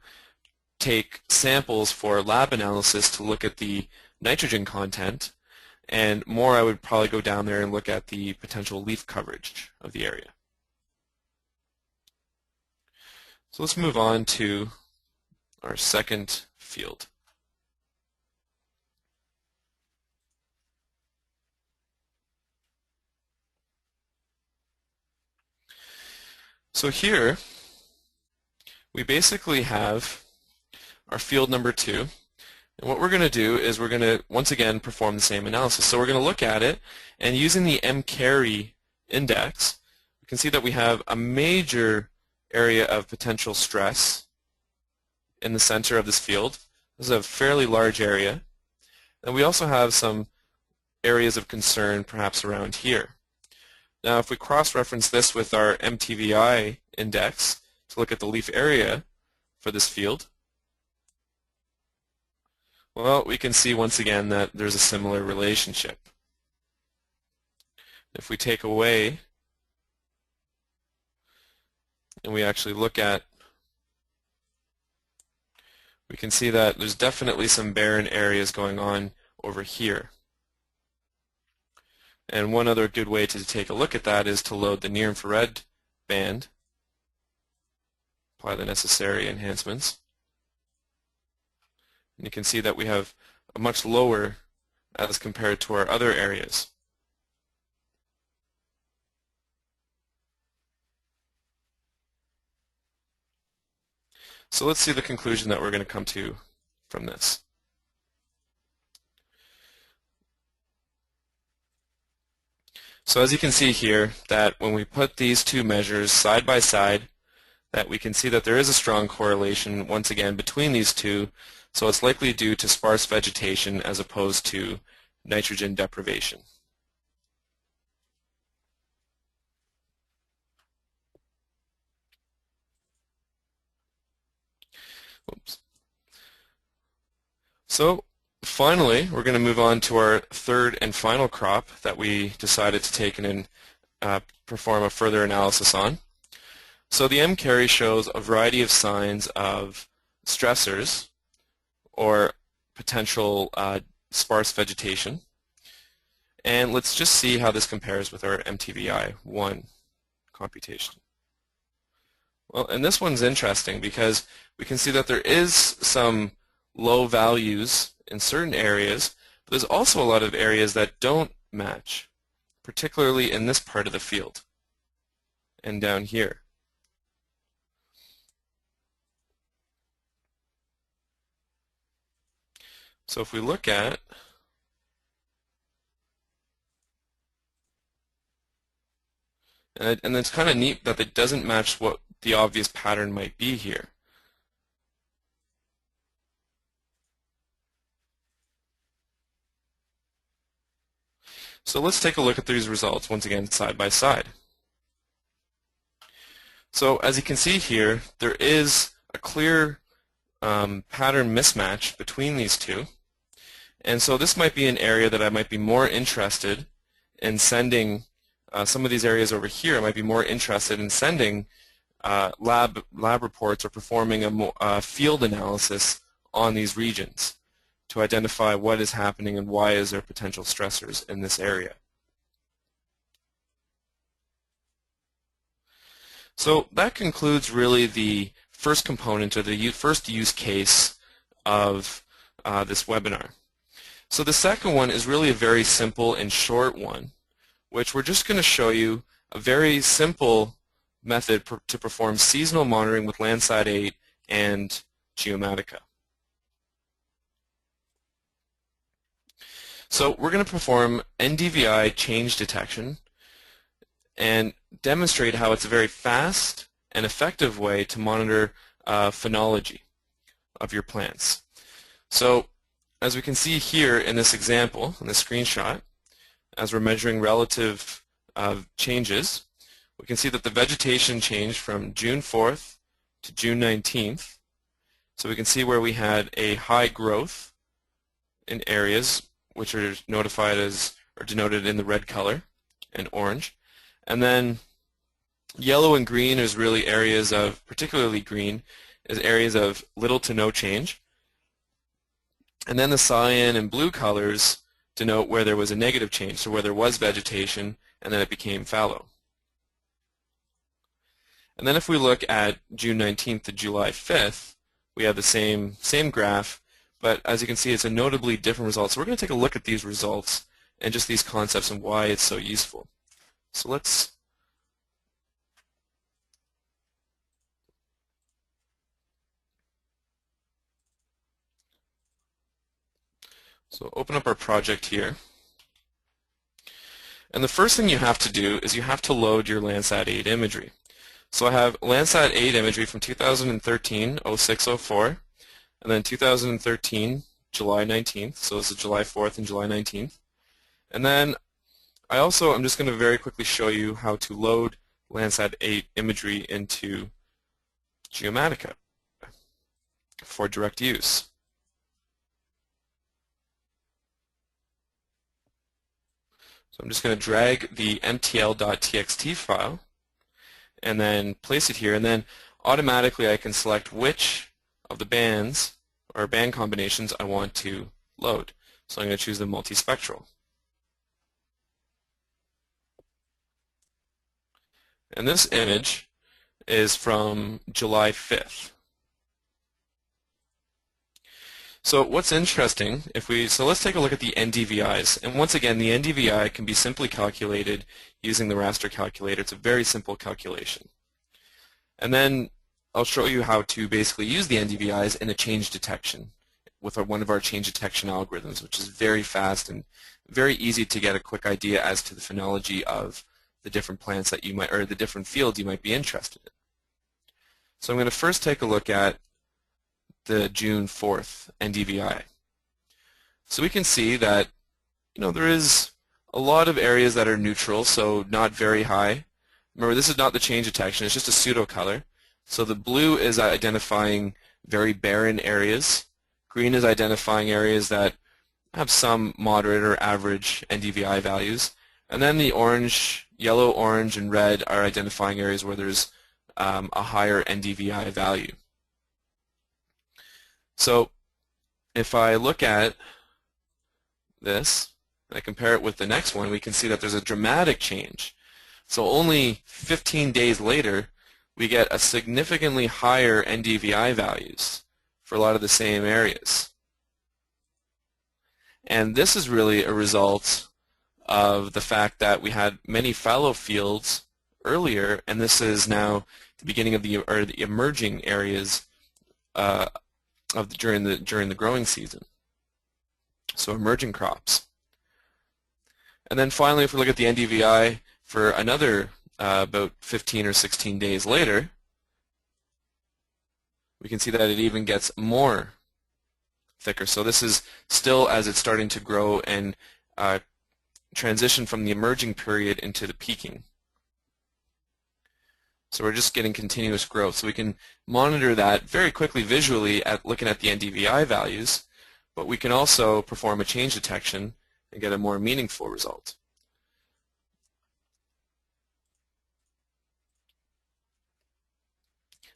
take samples for lab analysis to look at the nitrogen content, and more I would probably go down there and look at the potential leaf coverage of the area. So let's move on to our second field. So here we basically have our field number 2, and what we're going to do is we're going to once again perform the same analysis. So we're going to look at it, and using the Imagery index, we can see that we have a major area of potential stress in the center of this field. This is a fairly large area, and we also have some areas of concern perhaps around here. Now if we cross-reference this with our MTVI index to look at the leaf area for this field, well, we can see once again that there's a similar relationship. If we take away and we actually look at, we can see that there's definitely some barren areas going on over here. And one other good way to take a look at that is to load the near-infrared band, apply the necessary enhancements. And you can see that we have a much lower as compared to our other areas. So let's see the conclusion that we're going to come to from this. So as you can see here, that when we put these two measures side by side, that we can see that there is a strong correlation once again between these two. So it's likely due to sparse vegetation as opposed to nitrogen deprivation. Oops. So finally, we're going to move on to our third and final crop that we decided to take and perform a further analysis on. So the Imagery shows a variety of signs of stressors or potential sparse vegetation. And let's just see how this compares with our MTVI1 computation. Well, and this one's interesting because we can see that there is some low values in certain areas, but there's also a lot of areas that don't match, particularly in this part of the field and down here. So if we look at and it's kind of neat that it doesn't match what the obvious pattern might be here. So let's take a look at these results once again side by side. So as you can see here, there is a clear pattern mismatch between these two. And so this might be an area that I might be more interested in sending, some of these areas over here, I might be more interested in sending lab reports or performing a field analysis on these regions to identify what is happening and why is there potential stressors in this area. So that concludes really the first component or the first use case of this webinar. So the second one is really a very simple and short one, which we're just going to show you a very simple method to perform seasonal monitoring with Landsat 8 and Geomatica. So we're going to perform NDVI change detection and demonstrate how it's a very fast and effective way to monitor phenology of your plants. So as we can see here in this example, in this screenshot, as we're measuring relative changes, we can see that the vegetation changed from June 4th to June 19th. So we can see where we had a high growth in areas which are notified as or denoted in the red color and orange. And then yellow and green is really areas of, particularly green, is areas of little to no change. And then the cyan and blue colors denote where there was a negative change, so where there was vegetation and then it became fallow. And then if we look at June 19th to July 5th, we have the same graph, but as you can see, it's a notably different result. So we're going to take a look at these results and just these concepts and why it's so useful. So let's open up our project here. And the first thing you have to do is you have to load your Landsat 8 imagery. So I have Landsat 8 imagery from 2013, 0604, and then 2013, July 19th, so this is July 4th and July 19th. And then I'm just going to very quickly show you how to load Landsat 8 imagery into Geomatica for direct use. So I'm just going to drag the mtl.txt file and then place it here, and then automatically I can select which of the bands or band combinations I want to load. So I'm going to choose the multispectral. And this image is from July 5th. So what's interesting, so let's take a look at the NDVIs. And once again, the NDVI can be simply calculated using the Raster Calculator. It's a very simple calculation. And then I'll show you how to basically use the NDVIs in a change detection with one of our change detection algorithms, which is very fast and very easy to get a quick idea as to the phenology of the different plants that you might, or the different fields you might be interested in. So I'm going to first take a look at the June 4th NDVI. So we can see that, there is a lot of areas that are neutral, so not very high. Remember, this is not the change detection, it's just a pseudo color. So the blue is identifying very barren areas. Green is identifying areas that have some moderate or average NDVI values. And then the orange, yellow, orange, and red are identifying areas where there's a higher NDVI value. So if I look at this, and I compare it with the next one, we can see that there's a dramatic change. So only 15 days later, we get a significantly higher NDVI values for a lot of the same areas. And this is really a result of the fact that we had many fallow fields earlier, and this is now the beginning of the emerging areas during the growing season. So emerging crops. And then finally, if we look at the NDVI for another about 15 or 16 days later, we can see that it even gets more thicker. So this is still as it's starting to grow and transition from the emerging period into the peaking. So we're just getting continuous growth. So we can monitor that very quickly visually at looking at the NDVI values, but we can also perform a change detection and get a more meaningful result.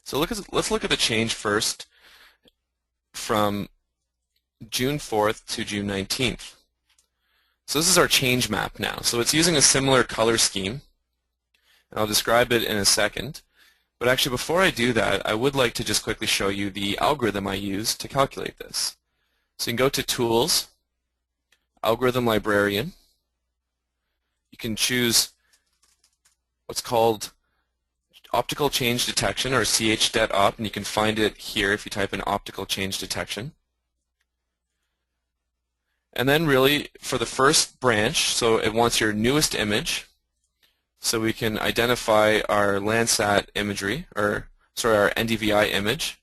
So let's look at the change first from June 4th to June 19th. So this is our change map now. So it's using a similar color scheme, and I'll describe it in a second. But actually, before I do that, I would like to just quickly show you the algorithm I used to calculate this. So you can go to Tools, Algorithm Librarian. You can choose what's called Optical Change Detection, or CHDET-OP, and you can find it here if you type in Optical Change Detection. And then really, for the first branch, so it wants your newest image, so we can identify our Landsat imagery, or sorry, our NDVI image.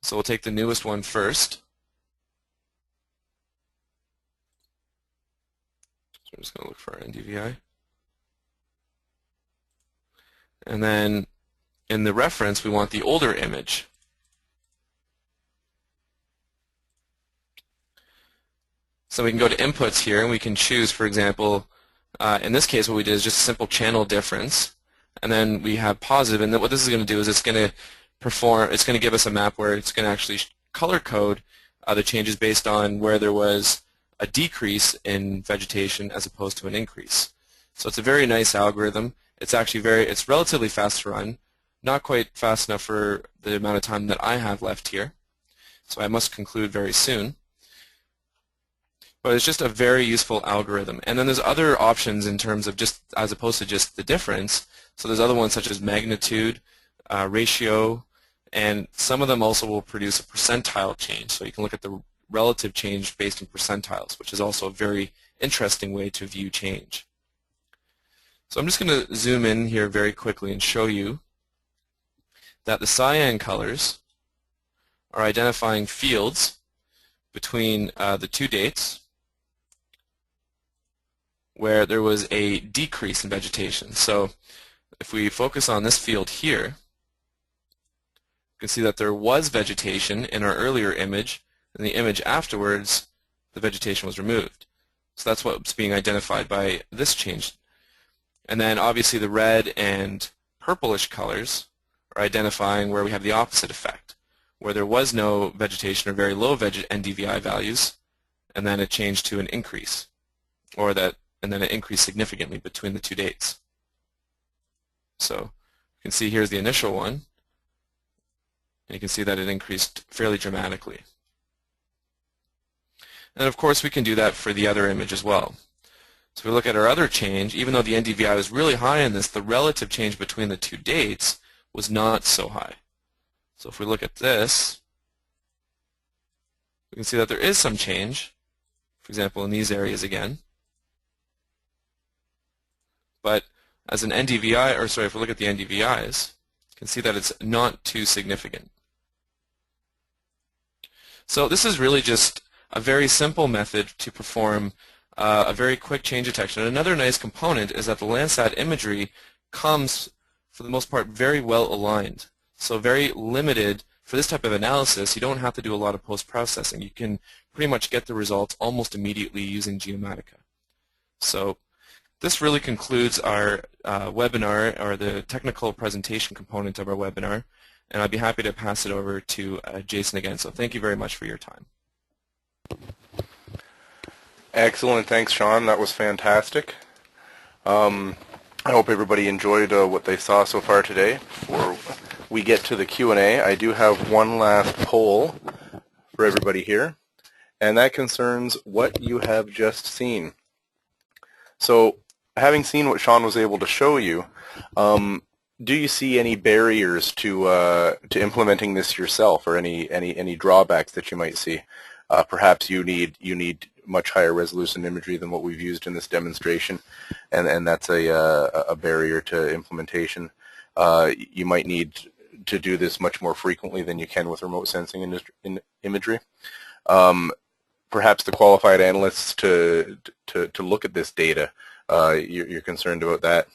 So we'll take the newest one first. So I'm just going to look for our NDVI. And then in the reference, we want the older image. So we can go to inputs here, and we can choose, for example, in this case what we did is just a simple channel difference, and then we have positive, and then what this is going to do is it's going to give us a map where it's going to actually color code the changes based on where there was a decrease in vegetation as opposed to an increase. So it's a very nice algorithm. It's actually it's relatively fast to run, not quite fast enough for the amount of time that I have left here. So I must conclude very soon. But it's just a very useful algorithm. And then there's other options in terms of just, as opposed to just the difference. So there's other ones such as magnitude, ratio, and some of them also will produce a percentile change. So you can look at the relative change based in percentiles, which is also a very interesting way to view change. So I'm just going to zoom in here very quickly and show you that the cyan colors are identifying fields between the two dates where there was a decrease in vegetation. So if we focus on this field here, you can see that there was vegetation in our earlier image, and the image afterwards, the vegetation was removed. So that's what's being identified by this change. And then obviously the red and purplish colors are identifying where we have the opposite effect, where there was no vegetation or very low NDVI values, and then it changed to an increase, and then it increased significantly between the two dates. So you can see here's the initial one, and you can see that it increased fairly dramatically. And of course we can do that for the other image as well. So if we look at our other change, even though the NDVI was really high in this, the relative change between the two dates was not so high. So if we look at this, we can see that there is some change, for example, in these areas again. But as an NDVI, or sorry, if we look at the NDVIs, you can see that it's not too significant. So this is really just a very simple method to perform a very quick change detection. And another nice component is that the Landsat imagery comes, for the most part, very well aligned. So very limited. For this type of analysis, you don't have to do a lot of post-processing. You can pretty much get the results almost immediately using Geomatica. So this really concludes our webinar, or the technical presentation component of our webinar, and I'd be happy to pass it over to Jason again. So thank you very much for your time. Excellent. Thanks, Shaun. That was fantastic. I hope everybody enjoyed what they saw so far today. Before we get to the Q&A, I do have one last poll for everybody here, and that concerns what you have just seen. So, having seen what Shaun was able to show you, do you see any barriers to implementing this yourself, or any drawbacks that you might see? Perhaps you need much higher resolution imagery than what we've used in this demonstration, and that's a barrier to implementation. You might need to do this much more frequently than you can with remote sensing imagery. Perhaps the qualified analysts to look at this data, you're concerned about that.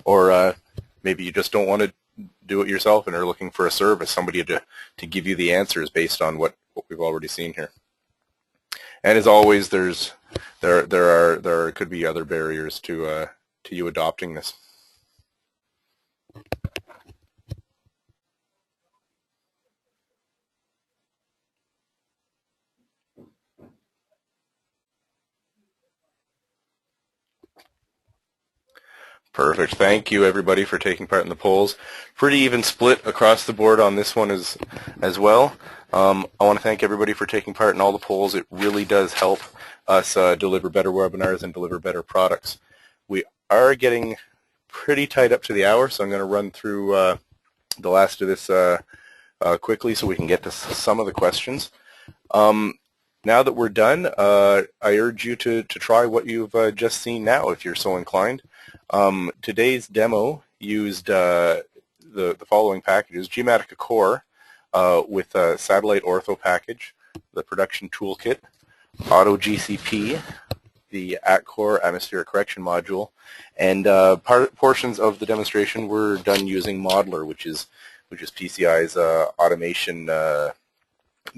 Or maybe you just don't want to do it yourself and are looking for a service, somebody to give you the answers based on what we've already seen here. And as always, there could be other barriers to you adopting this. Perfect. Thank you, everybody, for taking part in the polls. Pretty even split across the board on this one as well. I want to thank everybody for taking part in all the polls. It really does help us deliver better webinars and deliver better products. We are getting pretty tight up to the hour, so I'm going to run through the last of this quickly so we can get to some of the questions. Now that we're done, I urge you to try what you've just seen now, if you're so inclined. Today's demo used the following packages: Geomatica Core with a satellite ortho package, the production toolkit, Auto GCP, the AtCore atmospheric correction module, and portions of the demonstration were done using Modeler, which is PCI's automation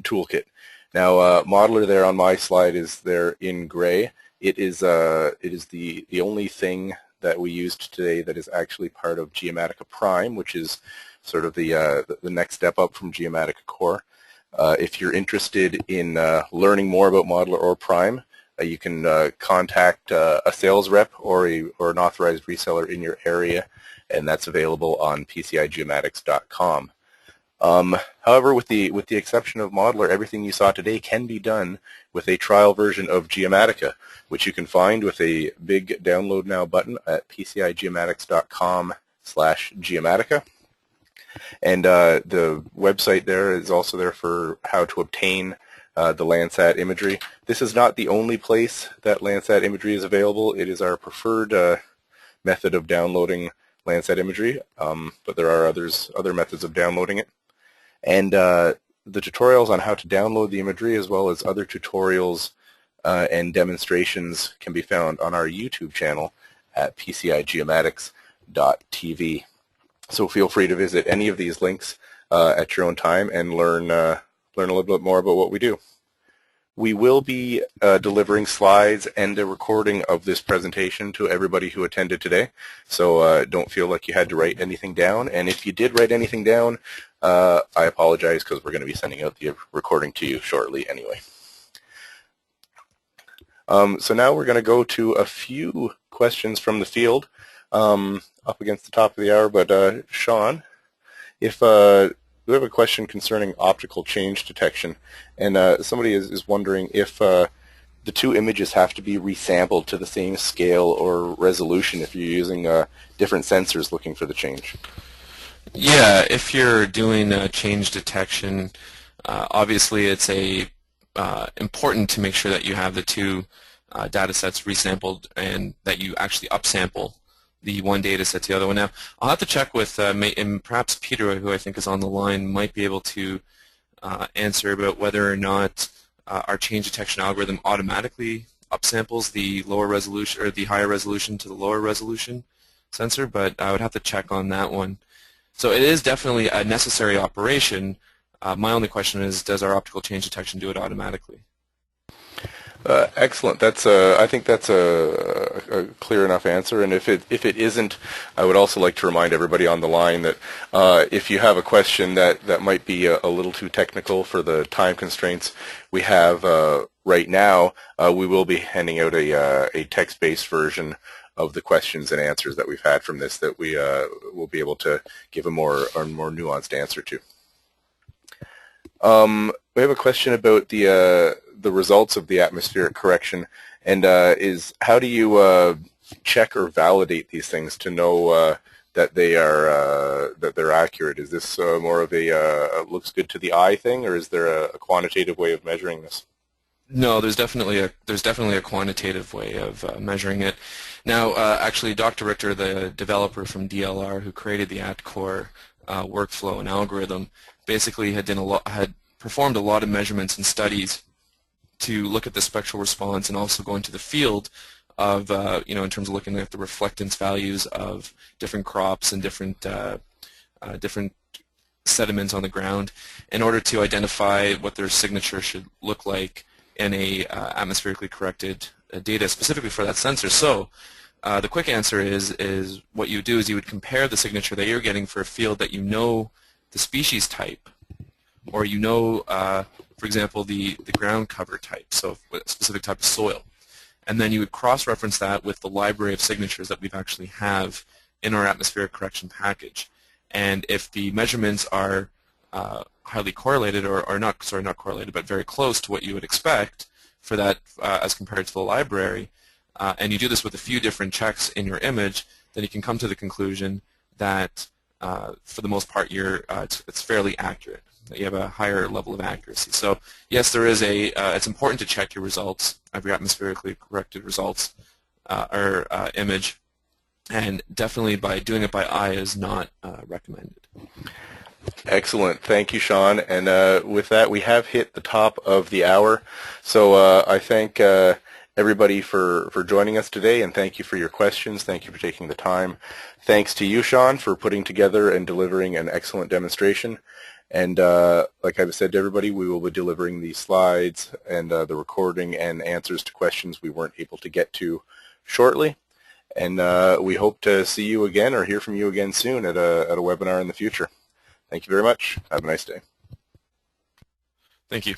toolkit. Now, Modeler there on my slide is there in gray. It is the only thing that we used today that is actually part of Geomatica Prime, which is sort of the next step up from Geomatica Core. If you're interested in learning more about Modeler or Prime, you can contact a sales rep or an authorized reseller in your area, and that's available on PCIgeomatics.com. However, with the exception of Modeler, everything you saw today can be done with a trial version of Geomatica, which you can find with a big download now button at PCIgeomatics.com/Geomatica. And the website there is also there for how to obtain the Landsat imagery. This is not the only place that Landsat imagery is available. It is our preferred method of downloading Landsat imagery, but there are other methods of downloading it. And the tutorials on how to download the imagery, as well as other tutorials and demonstrations, can be found on our YouTube channel at PCIgeomatics.tv. So feel free to visit any of these links at your own time and learn a little bit more about what we do. We will be delivering slides and a recording of this presentation to everybody who attended today, so don't feel like you had to write anything down. And if you did write anything down, I apologize, because we're going to be sending out the recording to you shortly anyway. So now we're going to go to a few questions from the field up against the top of the hour. But Shaun, if we have a question concerning optical change detection, and somebody is wondering if the two images have to be resampled to the same scale or resolution if you're using different sensors looking for the change. Yeah, if you're doing change detection, obviously it's important to make sure that you have the two data sets resampled and that you actually upsample the one data set to the other one. Now, I'll have to check with, and perhaps Peter, who I think is on the line, might be able to answer about whether or not our change detection algorithm automatically upsamples the lower resolution or the higher resolution to the lower resolution sensor, but I would have to check on that one. So it is definitely a necessary operation. My only question is, does our optical change detection do it automatically? Excellent. I think that's a clear enough answer. And if it isn't, I would also like to remind everybody on the line that if you have a question that might be a little too technical for the time constraints we have right now, we will be handing out a text-based version of the questions and answers that we've had from this that we will be able to give a more nuanced answer to. We have a question about the results of the atmospheric correction, and is how do you check or validate these things to know that they're accurate? Is this more of a looks good to the eye thing, or is there a quantitative way of measuring this? No, there's definitely a quantitative way of measuring it. Now, actually, Dr. Richter, the developer from DLR who created the AtCore workflow and algorithm, basically had performed a lot of measurements and studies to look at the spectral response and also go into the field of, in terms of looking at the reflectance values of different crops and different sediments on the ground in order to identify what their signature should look like in a atmospherically corrected data specifically for that sensor. So the quick answer is what you do is you would compare the signature that you're getting for a field that you know the species type, or for example, the ground cover type, so a specific type of soil. And then you would cross-reference that with the library of signatures that we actually have in our atmospheric correction package. And if the measurements are highly correlated, or not correlated, but very close to what you would expect for that as compared to the library, and you do this with a few different checks in your image, then you can come to the conclusion that for the most part it's fairly accurate, that you have a higher level of accuracy. So yes, there is it's important to check your results, your atmospherically corrected results or image, and definitely by doing it by eye is not recommended. Excellent. Thank you, Shaun. And with that, we have hit the top of the hour. So I thank everybody for joining us today, and thank you for your questions. Thank you for taking the time. Thanks to you, Shaun, for putting together and delivering an excellent demonstration. And like I've said to everybody, we will be delivering the slides and the recording and answers to questions we weren't able to get to shortly. And we hope to see you again or hear from you again soon at a webinar in the future. Thank you very much. Have a nice day. Thank you.